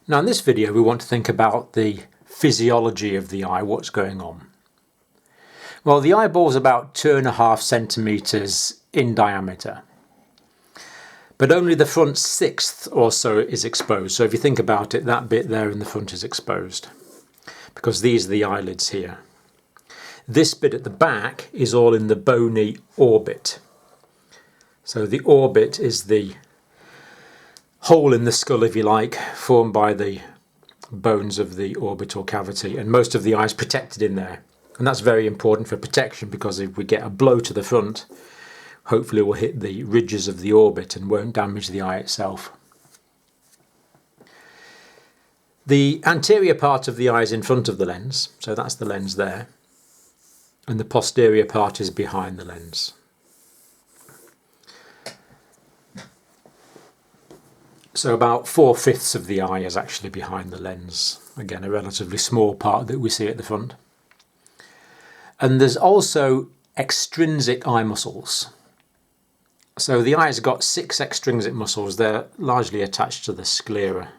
Now in this video we want to think about the physiology of the eye, what's going on. Well, the eyeball is about 2.5 centimetres in diameter, but only the front sixth or so is exposed. So if you think about it, that bit there in the front is exposed because these are the eyelids here. This bit at the back is all in the bony orbit. So the orbit is the hole in the skull, if you like, formed by the bones of the orbital cavity, and most of the eye is protected in there. And that's very important for protection because if we get a blow to the front, hopefully it will hit the ridges of the orbit and won't damage the eye itself. The anterior part of the eye is in front of the lens, so that's the lens there, and the posterior part is behind the lens. So about 4/5 of the eye is actually behind the lens. Again, a relatively small part that we see at the front. And there's also extrinsic eye muscles. So the eye's got 6 extrinsic muscles. They're largely attached to the sclera.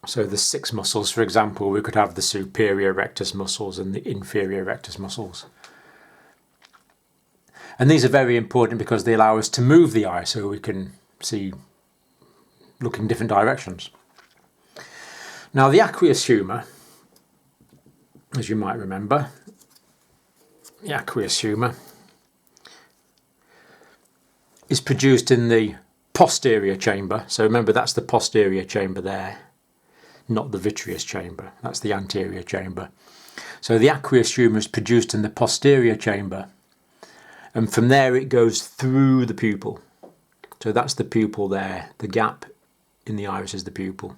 So the 6 muscles, for example, we could have the superior rectus muscles and the inferior rectus muscles. And these are very important because they allow us to move the eye so we can see, look in different directions. Now the aqueous humour, as you might remember, the aqueous humour is produced in the posterior chamber. So remember, that's the posterior chamber there, not the vitreous chamber. That's the anterior chamber. So the aqueous humour is produced in the posterior chamber. And from there it goes through the pupil. So that's the pupil there. The gap in the iris is the pupil.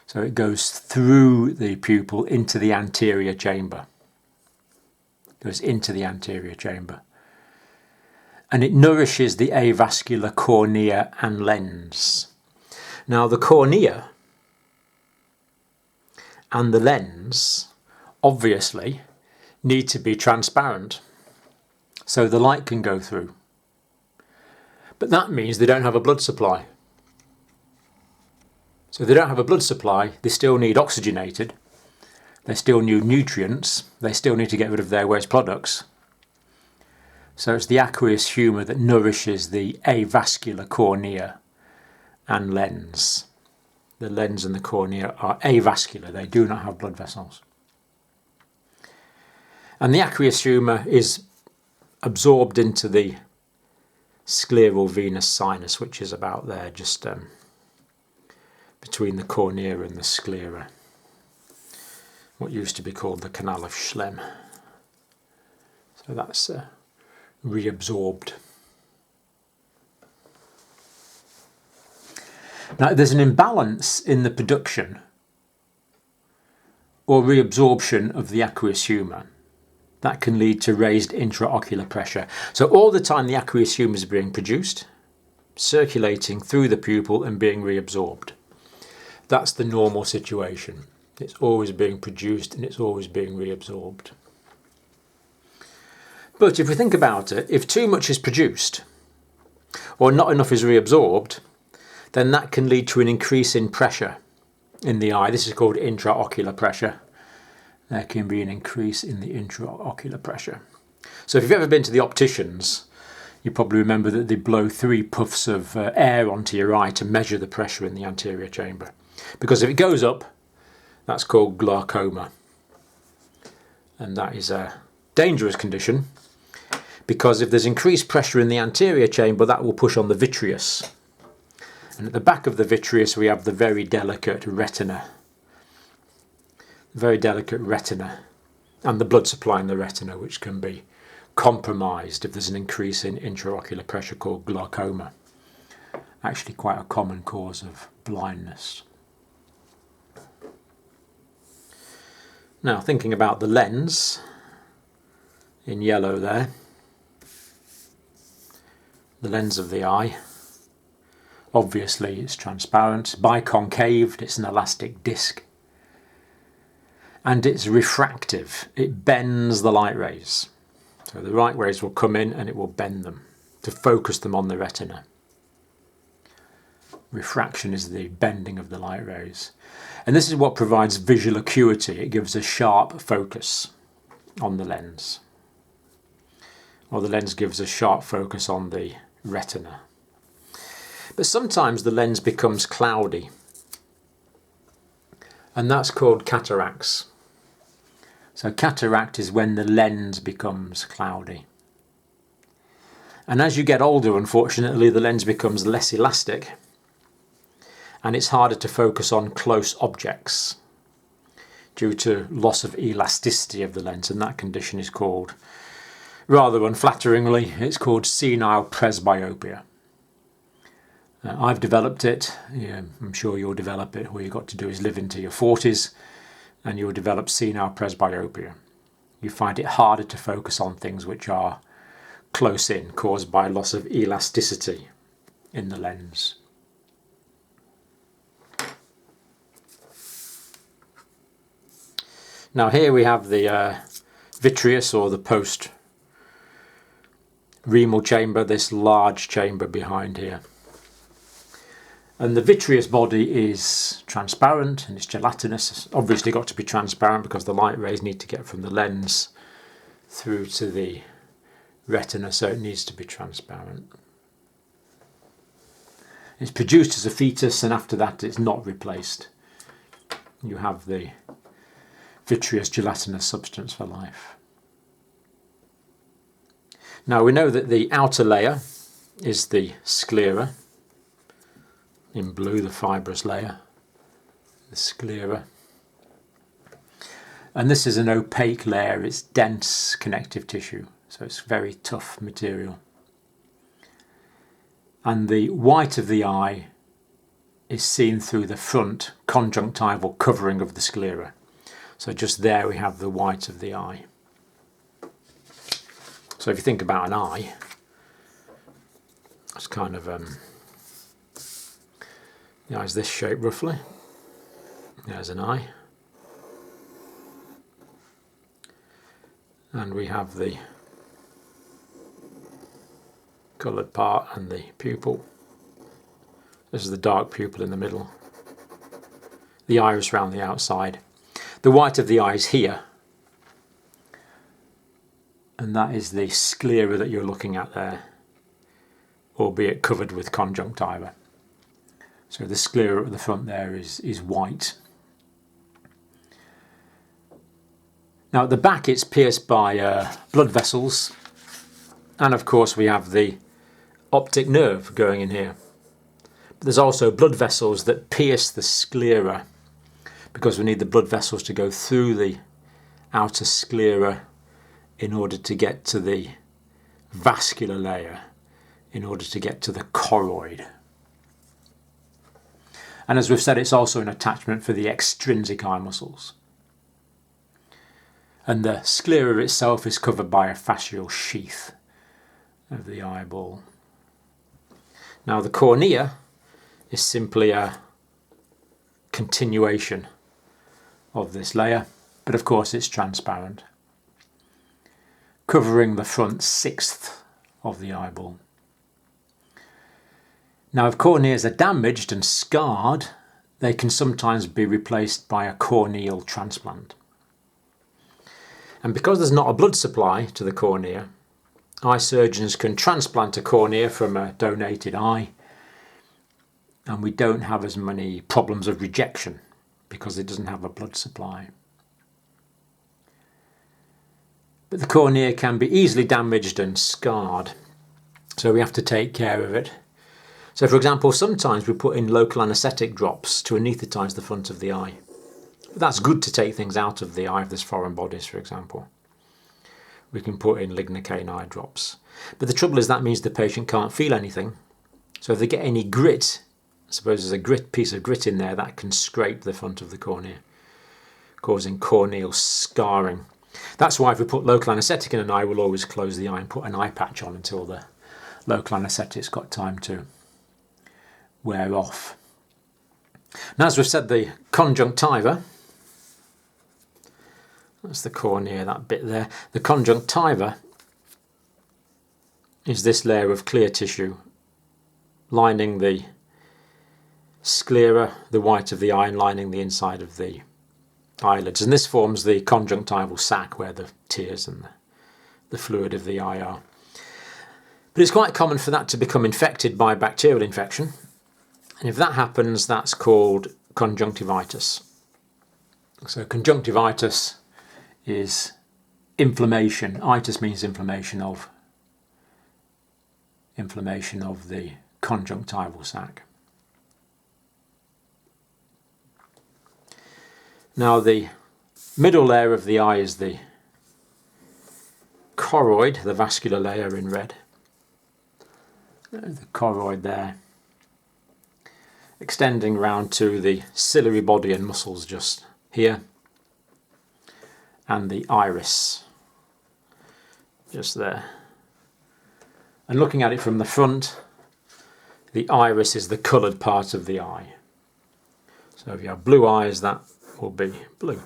So it goes through the pupil into the anterior chamber. It goes into the anterior chamber. And it nourishes the avascular cornea and lens. Now the cornea and the lens obviously need to be transparent, so the light can go through. But that means they don't have a blood supply. So they don't have a blood supply, they still need oxygenated, they still need nutrients, they still need to get rid of their waste products. So it's the aqueous humour that nourishes the avascular cornea and lens. The lens and the cornea are avascular, they do not have blood vessels. And the aqueous humour is absorbed into the scleral venous sinus, which is about there, just between the cornea and the sclera, what used to be called the canal of Schlemm. So that's reabsorbed. Now there's an imbalance in the production or reabsorption of the aqueous humour. That can lead to raised intraocular pressure. So all the time the aqueous humour is being produced, circulating through the pupil and being reabsorbed. That's the normal situation. It's always being produced and it's always being reabsorbed. But if we think about it, if too much is produced or not enough is reabsorbed, then that can lead to an increase in pressure in the eye. This is called intraocular pressure. There can be an increase in the intraocular pressure. So if you've ever been to the opticians, you probably remember that they blow 3 puffs of air onto your eye to measure the pressure in the anterior chamber. Because if it goes up, that's called glaucoma. And that is a dangerous condition because if there's increased pressure in the anterior chamber, that will push on the vitreous. And at the back of the vitreous we have the very delicate retina. Very delicate retina and the blood supply in the retina, which can be compromised if there's an increase in intraocular pressure, called glaucoma. Actually quite a common cause of blindness. Now thinking about the lens in yellow there, the lens of the eye, obviously it's transparent, biconcaved, it's an elastic disc. And it's refractive, it bends the light rays. So the light rays will come in and it will bend them to focus them on the retina. Refraction is the bending of the light rays. And this is what provides visual acuity. It gives a sharp focus on the lens. Or the lens gives a sharp focus on the retina. But sometimes the lens becomes cloudy. And that's called cataracts. So cataract is when the lens becomes cloudy. And as you get older, unfortunately, the lens becomes less elastic. And it's harder to focus on close objects due to loss of elasticity of the lens, and that condition is called, rather unflatteringly, it's called senile presbyopia. I've developed it. Yeah, I'm sure you'll develop it. All you've got to do is live into your 40s and you'll develop senile presbyopia. You find it harder to focus on things which are close in, caused by loss of elasticity in the lens. Now here we have the vitreous, or the post-remal chamber, this large chamber behind here. And the vitreous body is transparent and it's gelatinous. It's obviously got to be transparent because the light rays need to get from the lens through to the retina, so it needs to be transparent. It's produced as a fetus, and after that it's not replaced. You have the vitreous gelatinous substance for life. Now we know that the outer layer is the sclera, in blue the fibrous layer, the sclera. And this is an opaque layer, it's dense connective tissue, so it's very tough material. And the white of the eye is seen through the front conjunctival covering of the sclera. So just there we have the white of the eye. So if you think about an eye, it's kind of the eye's this shape roughly. There's an eye. And we have the coloured part and the pupil. This is the dark pupil in the middle. The iris round the outside. The white of the eye is here. And that is the sclera that you're looking at there, albeit covered with conjunctiva. So the sclera at the front there is white. Now at the back it's pierced by blood vessels, and of course we have the optic nerve going in here. But there's also blood vessels that pierce the sclera, because we need the blood vessels to go through the outer sclera in order to get to the vascular layer, in order to get to the choroid. And as we've said, it's also an attachment for the extrinsic eye muscles. And the sclera itself is covered by a fascial sheath of the eyeball. Now the cornea is simply a continuation of this layer, but of course it's transparent, covering the front sixth of the eyeball. Now if corneas are damaged and scarred, they can sometimes be replaced by a corneal transplant. And because there's not a blood supply to the cornea, eye surgeons can transplant a cornea from a donated eye, and we don't have as many problems of rejection because it doesn't have a blood supply. But the cornea can be easily damaged and scarred, so we have to take care of it. So for example, sometimes we put in local anaesthetic drops to anaesthetise the front of the eye. That's good to take things out of the eye if there's foreign bodies, for example. We can put in lignocaine eye drops. But the trouble is that means the patient can't feel anything. So if they get any grit, suppose there's a piece of grit in there, that can scrape the front of the cornea, causing corneal scarring. That's why if we put local anaesthetic in an eye, we'll always close the eye and put an eye patch on until the local anaesthetic's got time to wear off. Now, as we've said, the conjunctiva, that's the cornea, that bit there. The conjunctiva is this layer of clear tissue lining the sclera, the white of the eye, lining the inside of the eyelids. And this forms the conjunctival sac where the tears and the fluid of the eye are. But it's quite common for that to become infected by bacterial infection. And if that happens, that's called conjunctivitis. So conjunctivitis is inflammation. Itis means inflammation of the conjunctival sac. Now the middle layer of the eye is the choroid, the vascular layer in red. The choroid there, extending round to the ciliary body and muscles just here, and the iris just there. And looking at it from the front, the iris is the coloured part of the eye. So if you have blue eyes, that will be blue.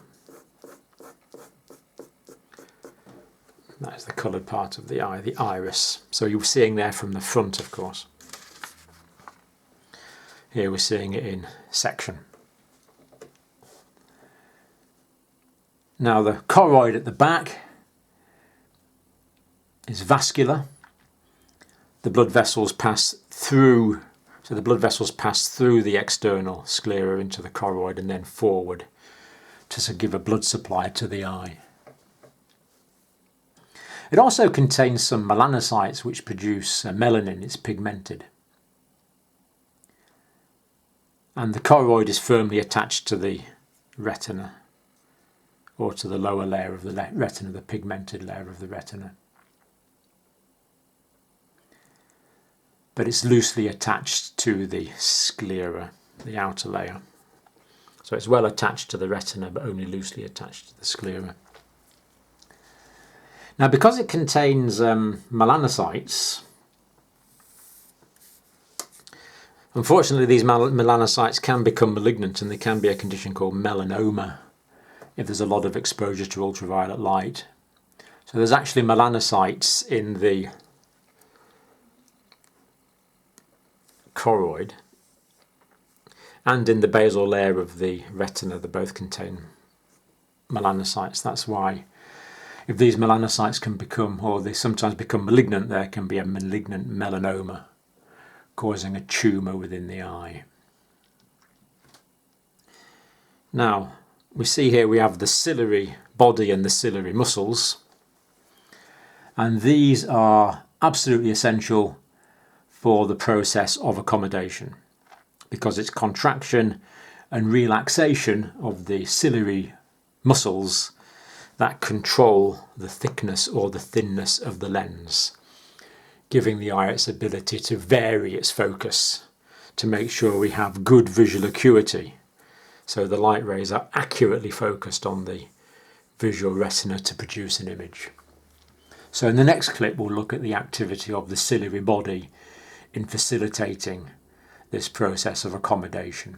That is the coloured part of the eye, the iris. So you're seeing there from the front, of course. Here we're seeing it in section. Now the choroid at the back is vascular. The blood vessels pass through, so the blood vessels pass through the external sclera into the choroid and then forward to give a blood supply to the eye. It also contains some melanocytes which produce melanin. It's pigmented. And the choroid is firmly attached to the retina, or to the lower layer of the retina, the pigmented layer of the retina. But it's loosely attached to the sclera, the outer layer. So it's well attached to the retina, but only loosely attached to the sclera. Now, because it contains melanocytes, unfortunately these melanocytes can become malignant, and there can be a condition called melanoma if there's a lot of exposure to ultraviolet light. So there's actually melanocytes in the choroid and in the basal layer of the retina. They both contain melanocytes. That's why if these melanocytes can become, or they sometimes become malignant, there can be a malignant melanoma causing a tumour within the eye. Now, we see here we have the ciliary body and the ciliary muscles, and these are absolutely essential for the process of accommodation, because it's contraction and relaxation of the ciliary muscles that control the thickness or the thinness of the lens, giving the eye its ability to vary its focus to make sure we have good visual acuity, so the light rays are accurately focused on the visual retina to produce an image. So in the next clip we'll look at the activity of the ciliary body in facilitating this process of accommodation.